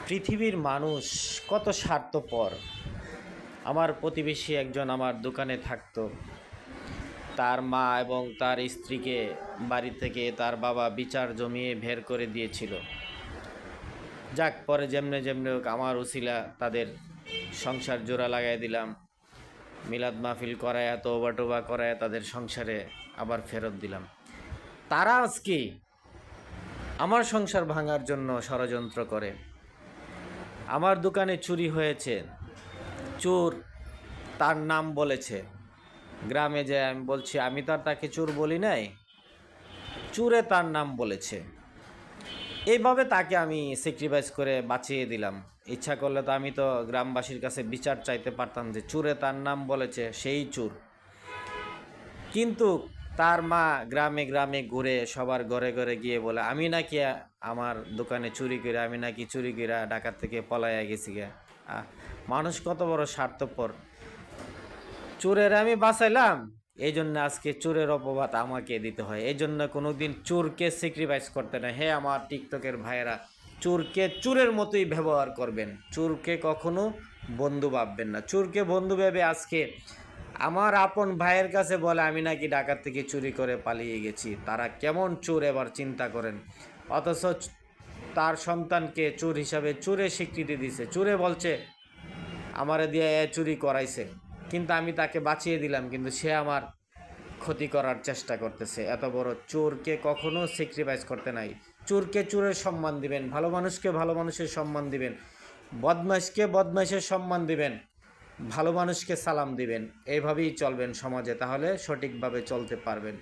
পৃথিবীর মানুষ কত স্বার্থপর। আমার প্রতিবেশী একজন আমার দোকানে থাকতো। তার মা এবং তার স্ত্রীকে বাড়ি থেকে তার বাবা বিচার জমিয়ে বের করে দিয়েছিল। যাক, পরে যেমনে যেমনে হোক আমার উসিলা তাদের সংসার জোড়া লাগাই দিলাম, মিলাদ মাহফিল করায় তওবা টোবা করায় তাদের সংসারে আবার ফেরত দিলাম। তারা আজকে আমার সংসার ভাঙার জন্য ষড়যন্ত্র করে। আমার দোকানে চুরি হয়েছে, চোর তার নাম বলেছে। গ্রামে যে আমি বলছি, আমি তো আর তাকে চোর বলি নাই, চোরে তার নাম বলেছে। এইভাবে তাকে আমি স্যাক্রিফাইস করে বাঁচিয়ে দিলাম। ইচ্ছা করলে তো আমি তো গ্রামবাসীর কাছে বিচার চাইতে পারতাম যে চোরে তার নাম বলেছে, সেই চোর। কিন্তু তার মা গ্রামে গ্রামে ঘুরে সবার ঘরে ঘরে গিয়ে বলে আমি নাকি আমার দোকানে চুরি করে, আমি নাকি চুরি করে ঢাকার থেকে পলাইয়া গেছি গে। মানুষ কত বড় স্বার্থপর। চোরের আমি বাঁচাইলাম, এই জন্য আজকে চোরের অপবাদ আমাকে দিতে হয়। এই জন্য কোনোদিন চোরকে স্যাক্রিফাইস করতে না। হে আমার টিকটকের ভাইয়েরা, চোরকে চোরের মতোই ব্যবহার করবেন, চোরকে কখনো বন্ধু ভাববেন না। চোরকে বন্ধু ভেবে আজকে আমার আপন ভাইয়ের কাছে বলে আমি নাকি ঢাকার থেকে চুরি করে পালিয়ে গেছি। তারা কেমন চোর এবার চিন্তা করেন। অথচ তার সন্তানকে চোর হিসাবে চোরে স্বীকৃতি দিছে। চোরে বলছে আমারে দিয়ে চুরি করাইছে, কিন্তু আমি তাকে বাঁচিয়ে দিলাম, কিন্তু সে আমার ক্ষতি করার চেষ্টা করতেছে। এত বড় চোরকে কখনো স্যাক্রিফাইস করতে নাই। চোরকে চোরের সম্মান দিবেন, ভালো মানুষকে ভালো মানুষের সম্মান দিবেন, বদমাইশকে বদমাইশের সম্মান দিবেন, ভালো মানুষকে সালাম দিবেন। এইভাবেই চলবেন সমাজে, তাহলে সঠিকভাবে চলতে পারবেন।